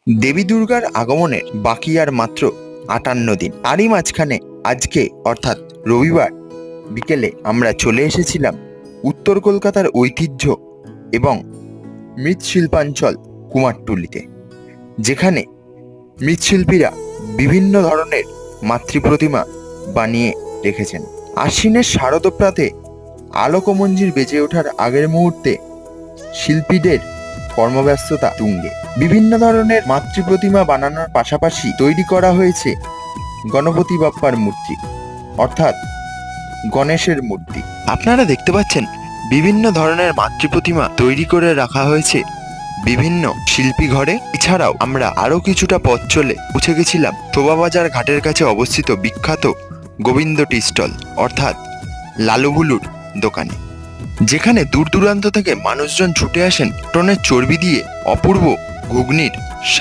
দেবী দুর্গার আগমনের বাকি আর মাত্র ৫৮ দিন। তারই মাঝখানে আজকে অর্থাৎ রবিবার বিকেলে আমরা চলে এসেছিলাম উত্তর কলকাতার ঐতিহ্য এবং মৃৎশিল্পাঞ্চল কুমারটুলিতে, যেখানে মৃৎশিল্পীরা বিভিন্ন ধরনের মাতৃপ্রতিমা বানিয়ে রেখেছেন। আশ্বিনের শারদপ্রাতে আলোকমঞ্জির বেজে ওঠার আগের মুহূর্তে শিল্পীদের কর্মব্যস্ততা তুঙ্গে। বিভিন্ন ধরনের মাতৃপ্রতিমা বানানোর পাশাপাশি তৈরি করা হয়েছে গণপতি বাপ্পার মূর্তি, অর্থাৎ গণেশের মূর্তি। আপনারা দেখতে পাচ্ছেন বিভিন্ন ধরনের মাতৃপ্রতিমা তৈরি করে রাখা হয়েছে বিভিন্ন শিল্পী ঘরে। এছাড়াও আমরা আরো কিছুটা পথ চলে পৌঁছে গেছিলাম শোভাবাজার ঘাটের কাছে অবস্থিত বিখ্যাত গোবিন্দ টি স্টল অর্থাৎ লালুবুলুর দোকানে, যেখানে দূর দূরান্ত থেকে মানুষজন ছুটে আসেন টনের চর্বি দিয়ে অপূর্ব ঘুগনির